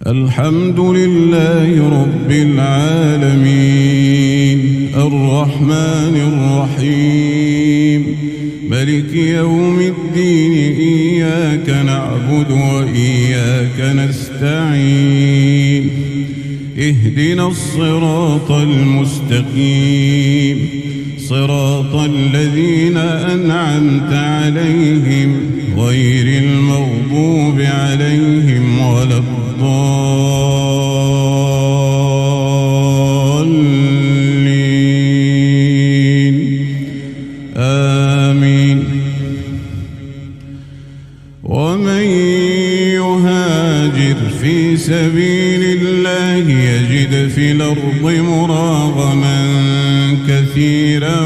الحمد لله رب العالمين الرحمن الرحيم ملك يوم الدين إياك نعبد وإياك نستعين اهدنا الصراط المستقيم صراط الذين أنعمت عليهم غير المغضوب عليهم ولا الضالين آمين. ومن يهاجر في سبيل الله يجد في الأرض مراغما كثيرا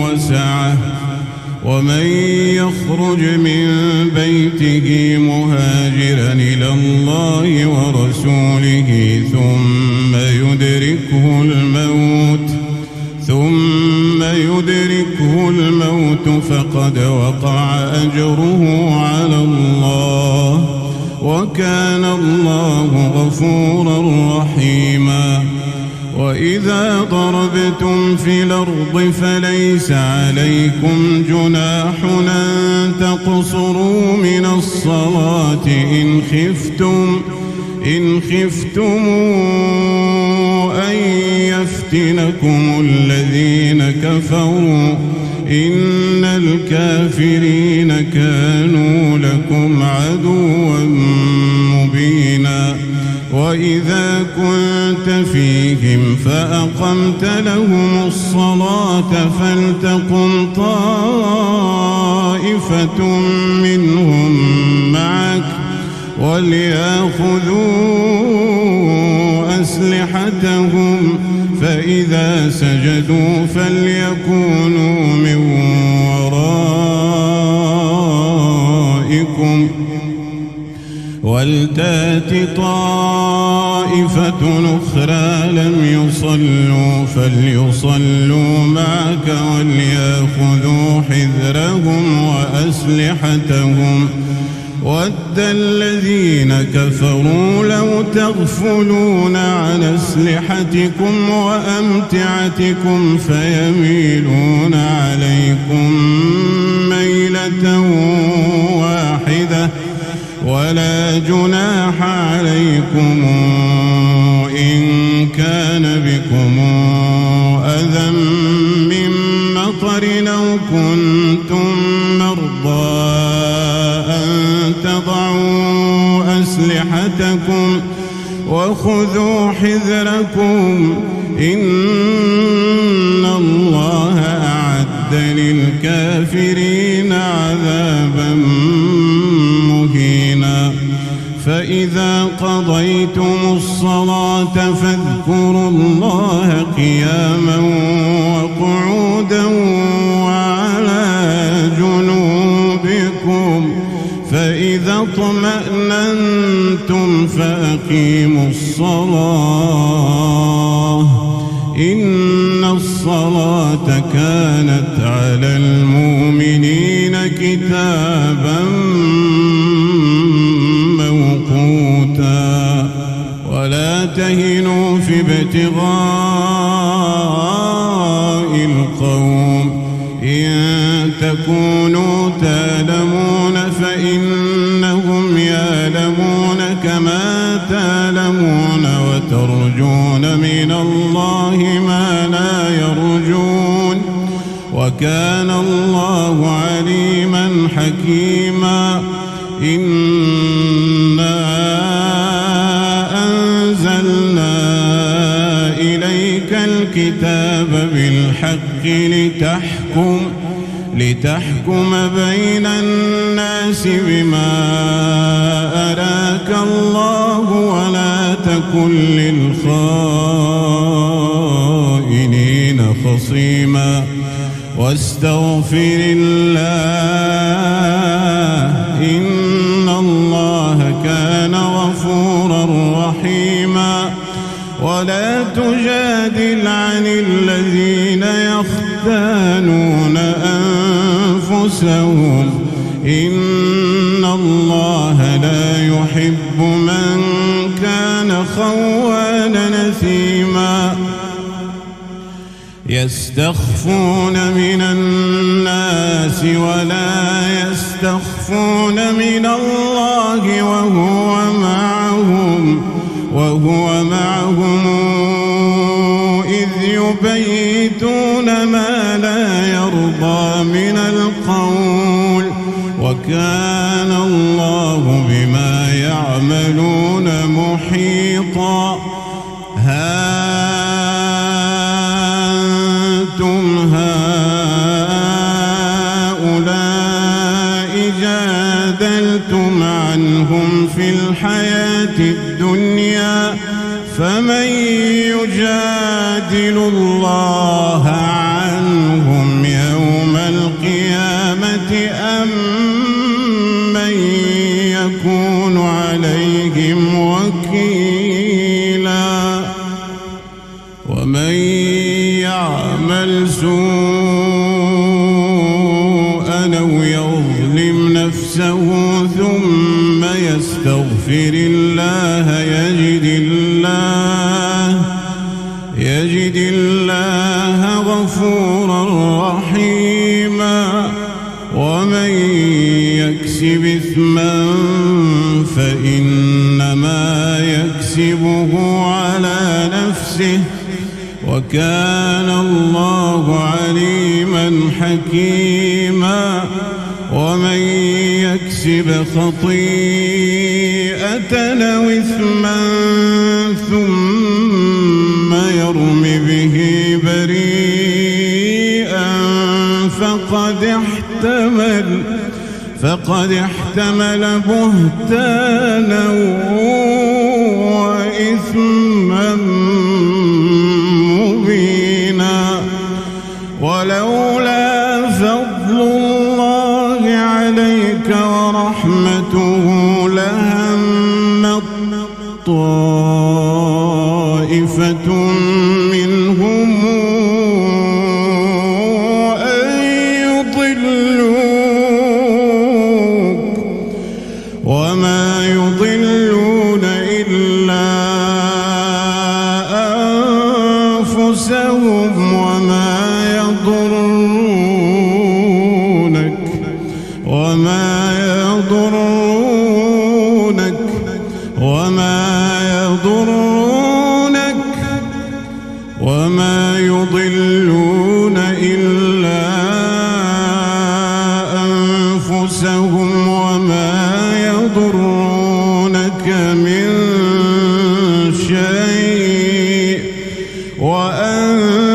وسعة ومن يخرج من بيته مهاجرا إلى الله ورسوله ثم يدركه الموت فقد وقع أجره على الله وكان الله غفورا رحيما. وإذا ضربتم في الأرض فليس عليكم جناح أن تقصروا من الصلاة إن خفتم أن يفتنكم الذين كفروا إن الكافرين كانوا لكم عدوا مبينا. وإذا كنت فيهم فأقمت لهم الصلاة فلتقم طائفة منهم معك وليأخذوا أسلحتهم فإذا سجدوا فليكونوا من ورائكم ولتأت طائفة أخرى لم يصلوا فليصلوا معك وليأخذوا حذرهم وأسلحتهم ود الذين كفروا لو تغفلون عن أسلحتكم وأمتعتكم فيميلون عليكم ميلة واحدة ولا جناح عليكم إن كان بكم أذى من مطر أو كنتم مرضى أن تضعوا أسلحتكم وخذوا حذركم إن الله أعد للكافرين عذابا مهينا. فإذا قضيتم الصلاة فاذكروا الله قياما وقعودا وعلى جنوبكم فإذا اطمأننتم فأقيموا الصلاة إن الصلاة كانت على المؤمنين كتابا موقوتا. ولا تهنوا في ابتغاء القوم إن تكونوا تألمون فإنهم يألمون كما تألمون وترجون من الله ما لا يرجون وكان الله عليما حكيما. إنا أنزلنا إليك الكتاب بالحق لتحكم بين الناس بما أراك الله ولا تكن للخائنين خصيما. واستغفر الله إن الله كان غفورا رحيما. ولا تجادل عن الذين يختانون أنفسهم إن الله لا يحب من من كان خوانا نثيما يستخفون من الناس ولا يستخفون من الله وهو معهم إذ يبيتون ما لا يرضى من القول وكان الله بما يعملون محيطا أنتم هؤلاء جادلتم عنهم في الحياة الدنيا فمن يجادل الله عنهم يوم القيامة أم من يكون عليهم وكيلا ومن يعمل سوءا أو يظلم نفسه ثم يستغفر الله يجد الله غفورا رحيما ومن يكسب إثما فإنما يكسبه على نفسه وكان الله عليما حكيما ومن يكسب خطيئة أو إثما ثم يرم به بريئا فقد احتمل بهتانا وإثما مبينا ولولا فضل الله عليك ورحمته لهم طائفة منهم أن يضلوك وما يضلون إلا أنفسهم وما يضلون إلا أنفسهم وما يضرونك من شيء وأنزل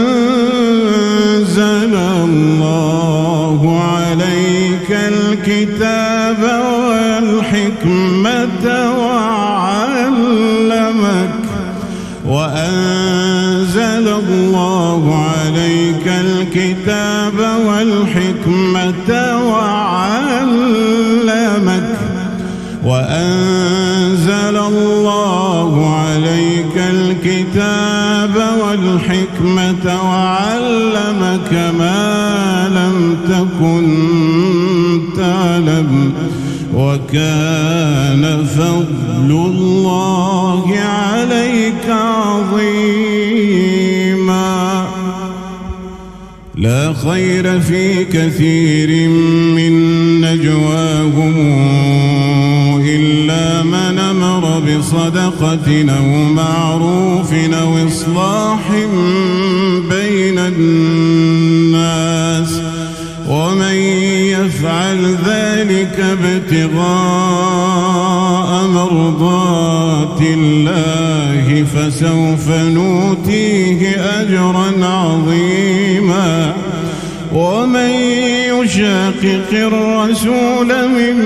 الله عليك الكتاب والحكمة وأنزل الله عليك الكتاب والحكمة وأنزل الله عليك الكتاب والحكمة وعلمك ما لم تكن تعلم وكان فضل الله عليك عظيما لا خير في كثير من نجواهم إلا من أمر بصدقة أو معروف أو إصلاح بين الناس ومن يفعل ذلك ابتغاء مرضات الله فسوف نؤتيه أجرا عظيما ومن يشاقق الرسول من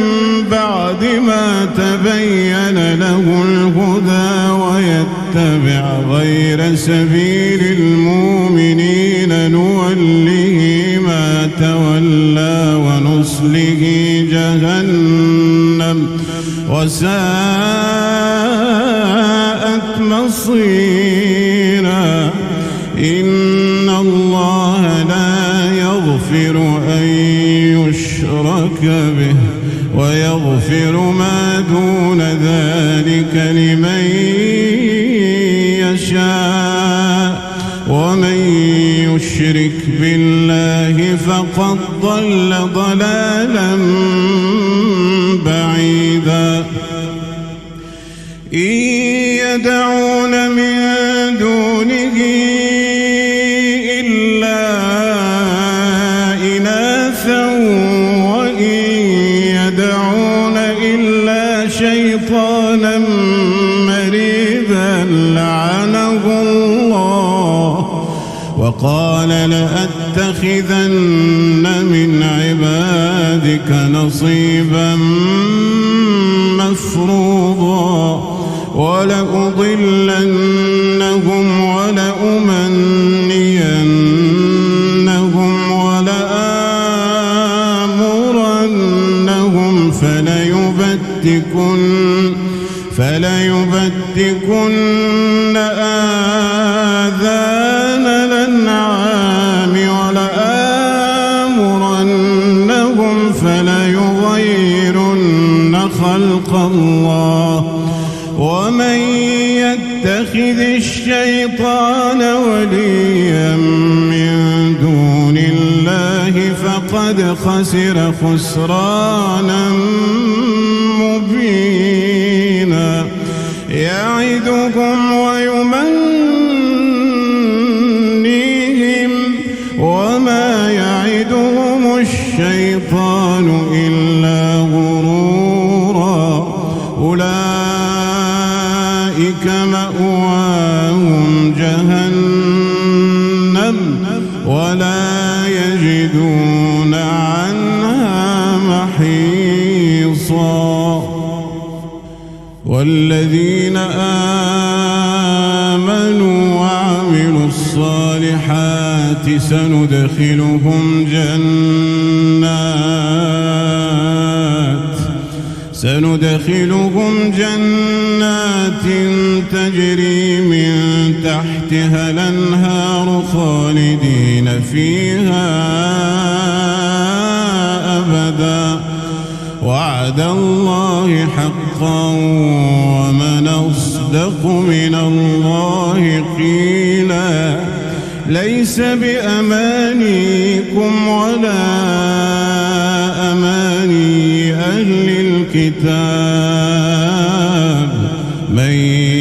بعد ما تبين له الهدى ويتبع غير سبيل المؤمنين نوله ما تولى ونصله جهنم وساءت مصيرا إن الله لا يغفر أن يشرك به ويغفر ما دون ذلك من يشاء ومن يشرك بالله فقد ضل ضلالا بعيدا إن يدعون من دونه إلا إناثا وإن يدعون إلا شيطانا مريدا لعنه الله وقال لأتخذن من عبادك نصيبا مفروضا ولأضلنهم ولأمنينهم ولآمرنهم فليبتكن آذان الأنعام ولآمرنهم فليغيرن خلق الله ومن يتخذ الشيطان وليا من دون الله فقد خسر خسرانا مبينا يعدهم ويمنيهم وما يعدهم الشيطان إلا غرورا أولئك مأواهم جهنم ولا يجدون عنها محيصا والذين آمنوا وعملوا الصالحات سندخلهم جنات تجري من تحتها الأنهار خالدين فيها أبدا وعد الله حقا ومن أصدق من الله قيلا ليس بأمانيكم ولا أماني أهل الكتاب من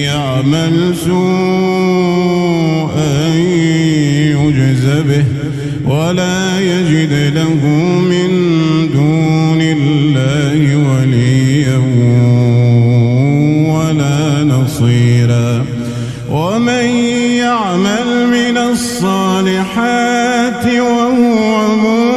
يعمل سوءا يجز به ولا يجد له من دون الله وليا ولا نصيرا ومن يعمل من الصالحات وهو مؤمن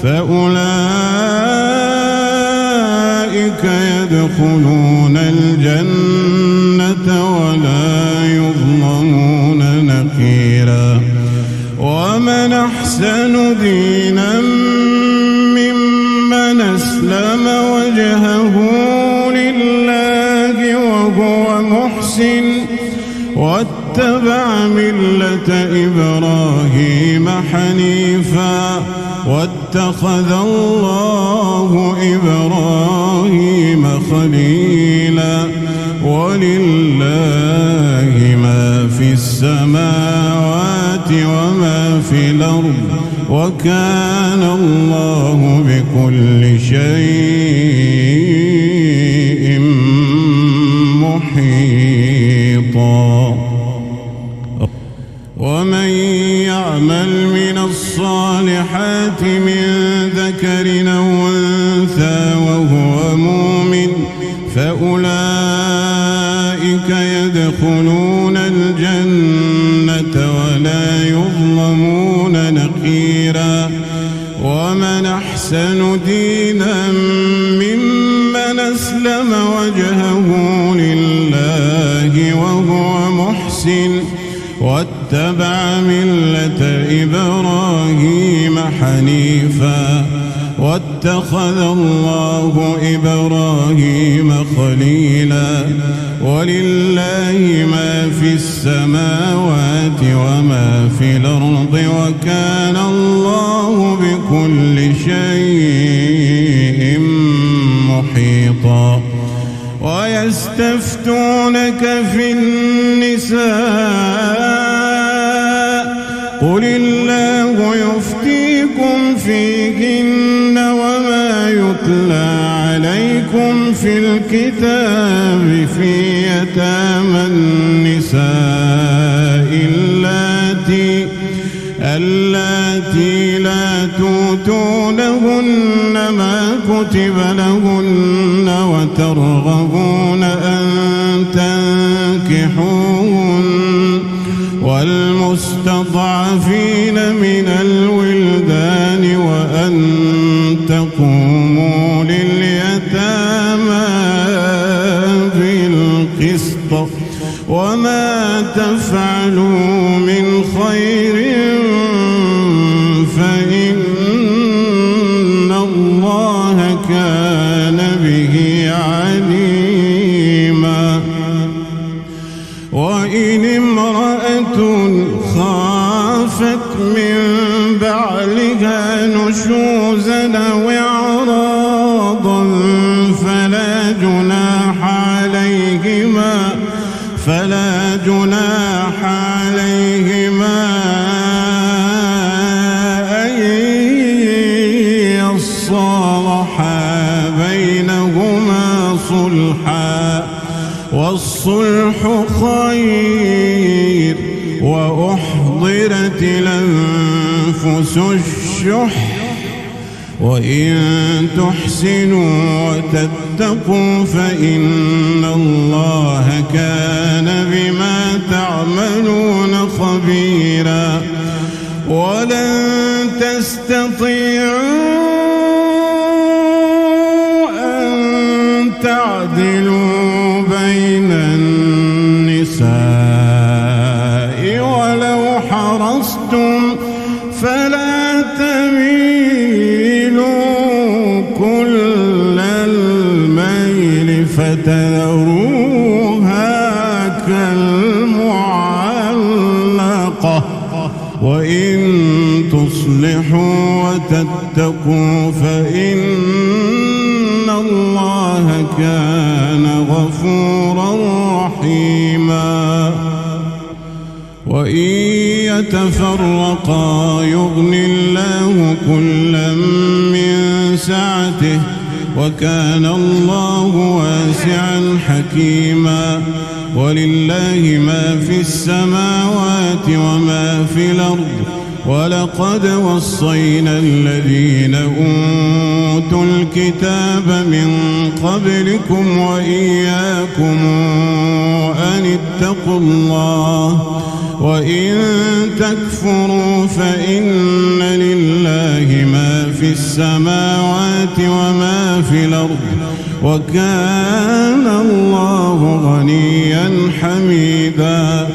فأولئك يدخلون الجنة ولا يظلمون نقيرا ومن أحسن دينا ممن أسلم وجهه لله وهو محسن واتبع ملة إبراهيم حنيفا واتخذ الله إبراهيم خليلا ولله ما في السماوات وما في الأرض وكان الله بكل شيء محيطا ومن يعمل من الصالحات من ذكر أو أنثى وهو مؤمن فأولئك يدخلون الجنة ولا يظلمون نقيرا ومن أحسن دينا ممن أسلم وجهه لله وهو محسن واتبع ملة إبراهيم حنيفا واتخذ الله إبراهيم خليلا ولله ما في السماوات وما في الأرض وكان الله بكل شيء بهم محيطا ويستفتونك في النساء قل الله يفتيكم فيهن وما يتلى عليكم في الكتاب في يتامى النساء اللاتي لا توتونهن ما كتب لهن وترغبون أن تنكحوهن والمستضعفين من الولدان وأن تقوموا لليتامى بالقسط وما تفعلوا من خير فإن الله كان به عليما وإن امرأة خافت من بعلها نشوزا أو إعراضا فلا جناح عليهما أن يصالحا بينهما صلحا والصلح خير وأحضرت الأنفس الشح وإن تحسنوا وتتقوا فإن الله كان بما تعملون خبيرا ولن تستطيعوا أن تعدلوا بين النساء ولو حرصتم فلا تميلوا كل الميل فتذروها كالمعلقة وإن تصلحوا وتتقوا فإن الله كان غفورا رحيما وإن يتفرقا يغني الله كلا من سعته وكان الله واسعا حكيما ولله ما في السماوات وما في الأرض ولقد وصينا الذين أوتوا الكتاب من قبلكم وإياكم أن اتقوا الله وإن تكفروا فإن لله ما في السماوات وما في الأرض وكان الله غنيا حميدا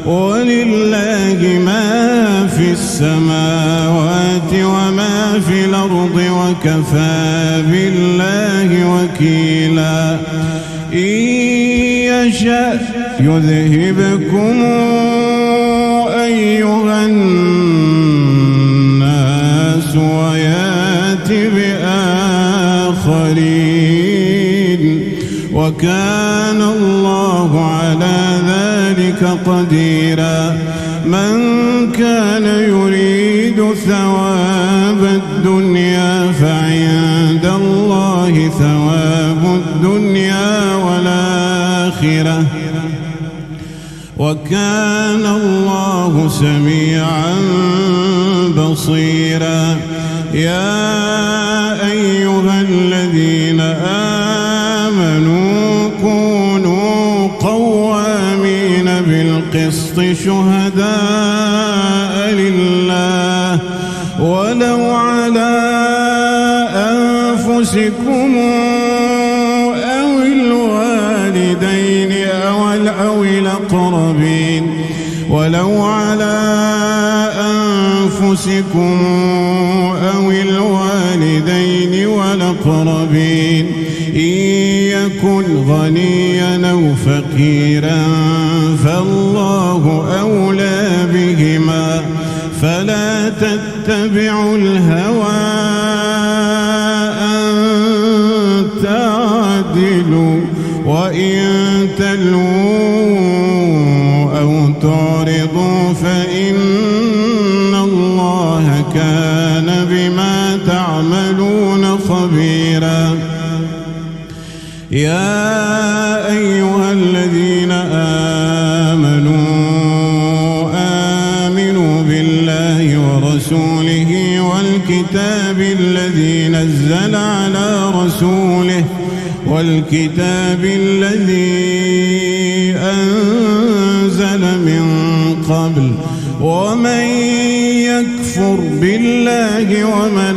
ولله ما في السماوات وما في الأرض وكفى بالله وكيلا إن يشأ يذهبكم أيها الناس ويات بآخرين وكان الله على ذلك قديرا من كان يريد ثواب الدنيا فعند الله ثواب الدنيا والآخرة وكان الله سميعا بصيرا يا أيها الذين آمنوا كونوا قوامين بالقسط شهداء لله ولو على أنفسكم أو الوالدين أو الأقربين ولو على أنفسكم أو الوالدين والأقربين إن يكن غنيا أو فقيرا فالله أولى بهما فلا تتبعوا الهوى أن وإن تلووا أو تعرضوا فإن الله كان بما تعملون خبيرا. يا أيها الذين آمنوا بالله ورسوله والكتاب الذي نزل على رسوله أنزل من قبل ومن يكفر بالله وملائكته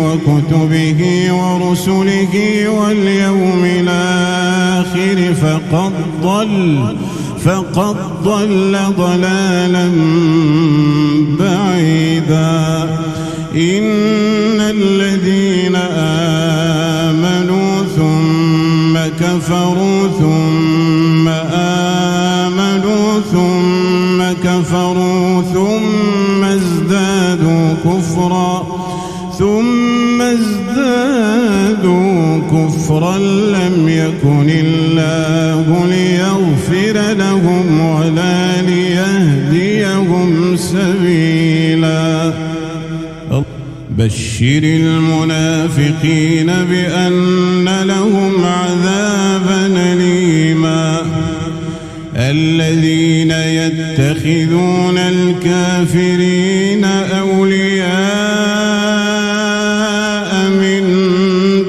وكتبه ورسله واليوم الآخر فقد ضل ضلالا بعيدا. إن الذين آمنوا ثم كفروا ثم آمنوا ثم كفروا ثم ازدادوا كفرا لم يكن الله ليغفر لهم ولا ليهديهم سبيلا. بشر المنافقين بأن لهم عذابا أليما. الذين يتخذون الكافرين أولياء من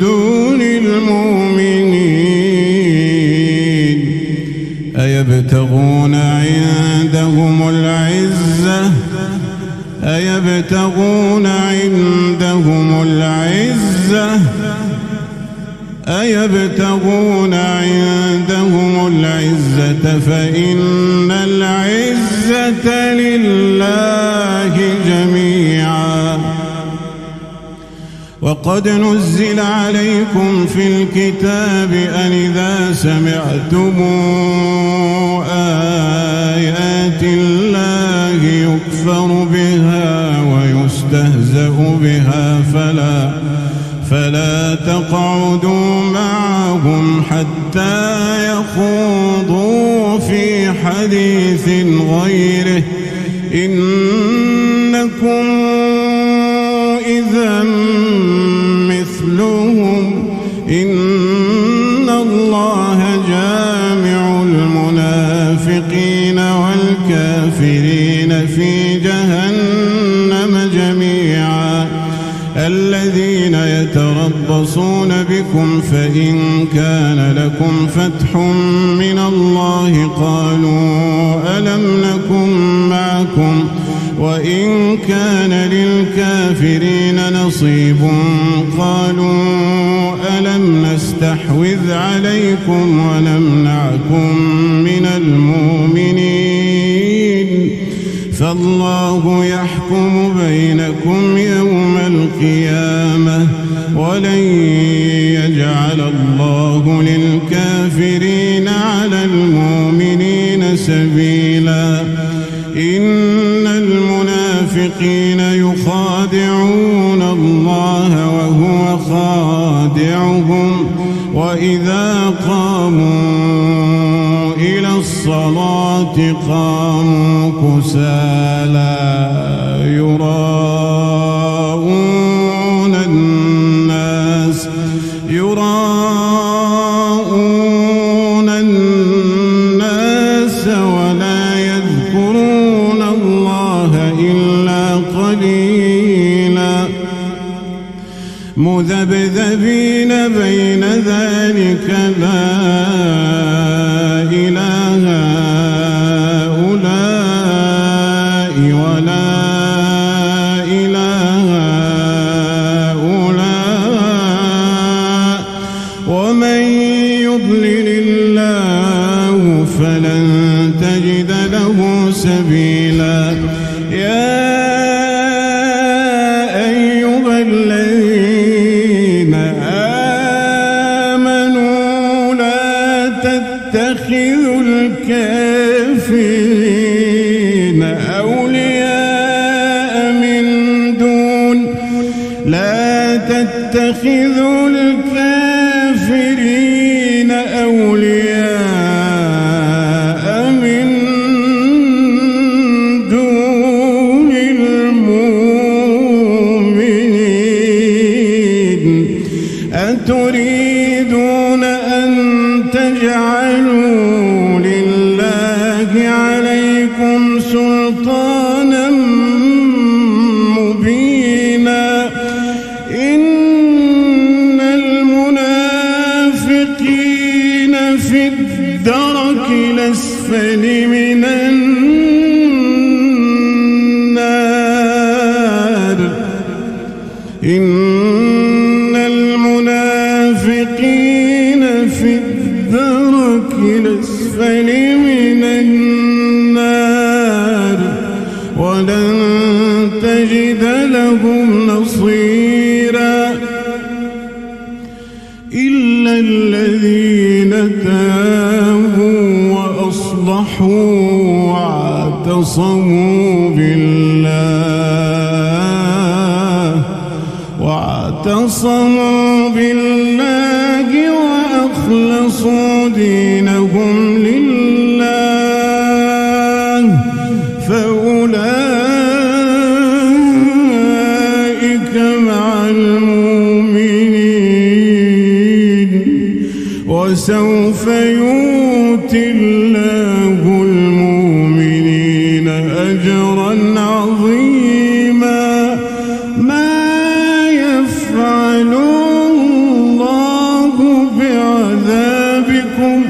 دون المؤمنين أيبتغون عندهم العزة فإن العزة لله جميعا. وقد نزل عليكم في الكتاب أن إذا سمعتم آيات الله يكفر بها ويستهزأ بها فلا تقعدوا معهم حتى يخوضوا في حديث غيره إنكم إذا مثلهم إن الله جامع المنافقين والكافرين في جهنم جميعا. الذين يتربصون بكم فإن كان لكم فتح من الله قالوا ألم نكن معكم وإن كان للكافرين نصيب قالوا ألم نستحوذ عليكم ونمنعكم من المؤمنين فالله يحكم بينكم يوم القيامة ولن يجعل الله للكافرين على المؤمنين سبيلا. إن المنافقين يخادعون الله وهو خادعهم وإذا قاموا إلى الصلاة قاموا كسالى يراءون الناس ولا يذكرون الله إلا قليلا. مذبذبين بين ذلك لا إله هؤلاء ولا إله هؤلاء ومن يضلل الله فلن تجد له سبيلا. يا أيها الذين آمنوا لا تتخذوا الكافرين أولياء من دون للكافرين أولياء من دون المؤمنين أتريدون أن تجعلوا لله عليكم سلطانا مبينا إن المنافقين في الدرك الأسفل من النار إن المنافقين في الدرك الأسفل من النار ولن تجد لهم نصيرا إلا الذين تابوا وأصلحوا واعتصموا بالله وأخلصوا دينهم لله فأولئك مع المؤمنين وسوف يؤتي الله المؤمنين أجرا عظيما ما يفعل الله بعذابكم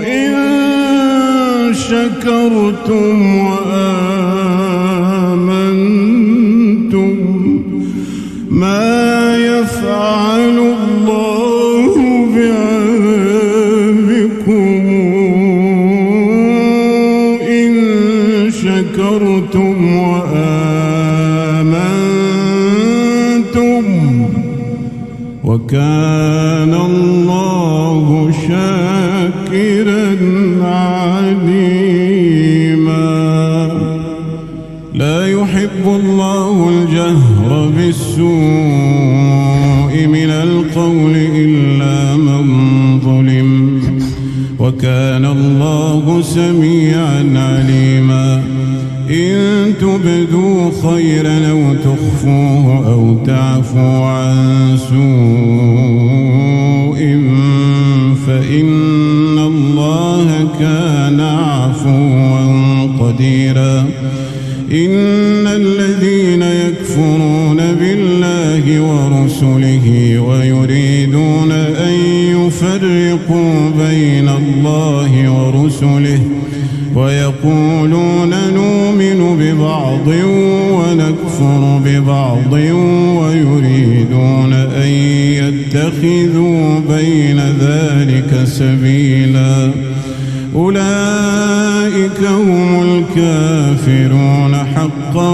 إن شكرتم وآمنتم ما يفعل الله بعذابكم إن شكرتم وآمنتم وكان الله شاكرا عليما لا يحب الله الجهر بالسوء من القول إلا من ظلم وكان الله سميعا عليما إن تبدوا خيرا أو تخفوه أو تعفوا عن سوء فإن الله كان عفوا قديرا إن الذين يكفرون بالله ورسله ويريدون أن يفرقوا بين الله ورسله ويقولون نؤمن ببعض ونكفر ببعض ويريدون أن يتخذوا بين ذلك سبيلا أولئك هم الكافرون حقا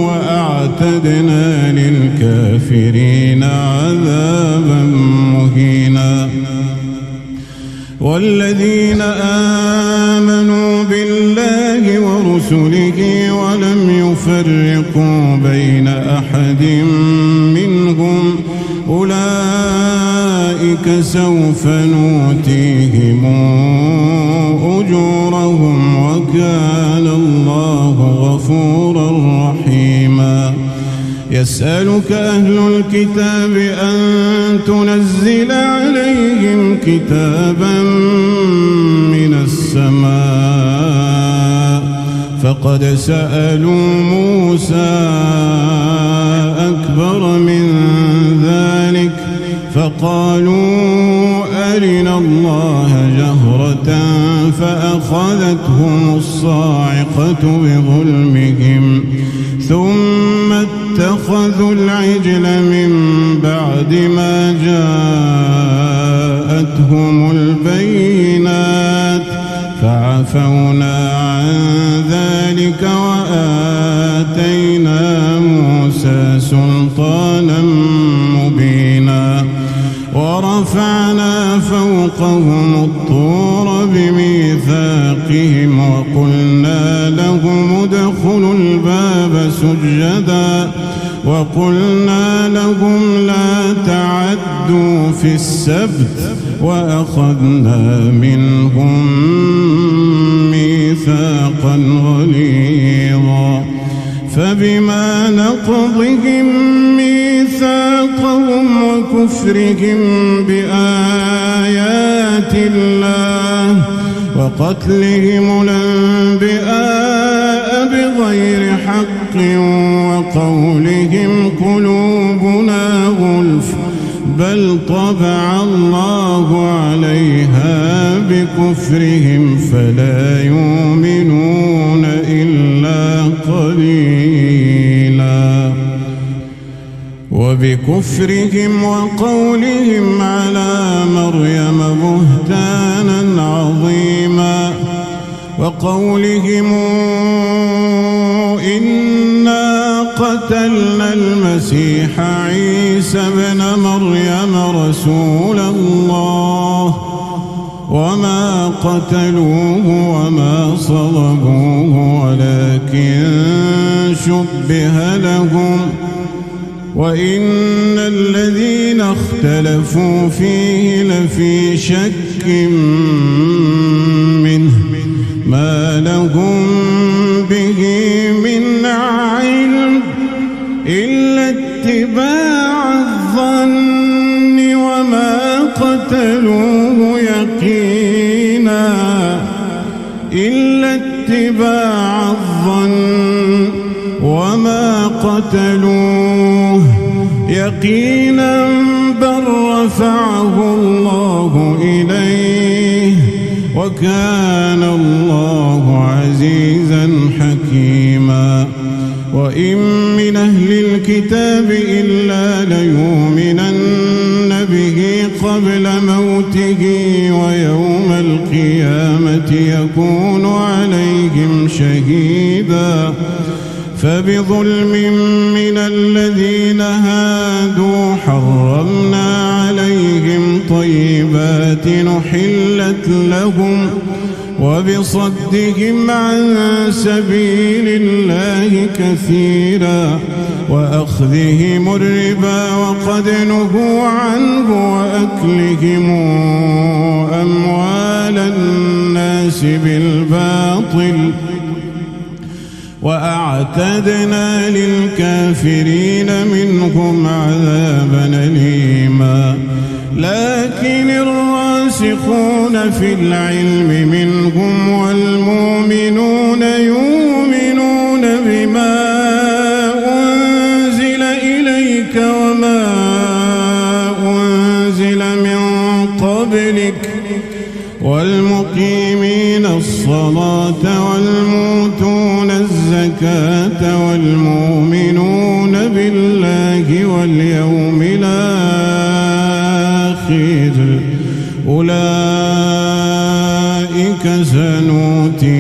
وأعتدنا للكافرين عذابا مهينا والذين آمنوا بالله ورسله ولم يفرقوا بين أحد منهم أولئك سوف نؤتيهم أجورهم وكان الله غفورا رحيما يسألك أهل الكتاب أن تنزل عليهم كتابا من السماء فقد سألوا موسى أكبر من ذلك فقالوا أرنا الله جهرة فأخذتهم الصاعقة بظلمهم ثم اتخذوا العجل من بعد ما جاءتهم البينات فعفونا عن ذلك وآتينا موسى سلطانا مبينا ورفعنا فوقهم الطور بميثاقهم وقلنا لهم ادخلوا الباب سجدا وقلنا لهم لا تعدوا في السبت وأخذنا منهم ميثاقا غليظا فبما نقضهم ميثاقهم وكفرهم بآيات الله وقتلهم الأنبياء بغير حق وقولهم قلوبنا غلف بل طبع الله عليها بكفرهم فلا يؤمنون إلا قليلا وبكفرهم وقولهم على مريم بهتانا عظيما وقولهم إنا قتلنا المسيح عيسى ابن مريم رسول الله وما قتلوه وما صلبوه ولكن شبه لهم وإن الذين اختلفوا فيه لفي شك منه ما لهم به من علم إلا اتباع الظن وما قتلوه يقينا إلا اتباع الظن وما قتلوه يقينا بل رفعه الله إليه وكان الله عزيزا حكيما وإن من أهل الكتاب إلا ليؤمنن به قبل موته ويوم القيامة يكون عليهم شهيدا فبظلم من الذين هادوا حرمنا عليهم طيبات نحلت لهم وبصدهم عن سبيل الله كثيرا وأخذهم الربا وقد نهوا عنه وأكلهم أموال الناس بالباطل وأعتدنا للكافرين منهم عذابا أليما لكن الراسخون في العلم منهم والمؤمنون يؤمنون بما أنزل إليك وما أنزل من قبلك والمقيمين الصلاة والمؤتون الزكاة والمؤمنون بالله واليوم الآخر أولئك سنؤتيهم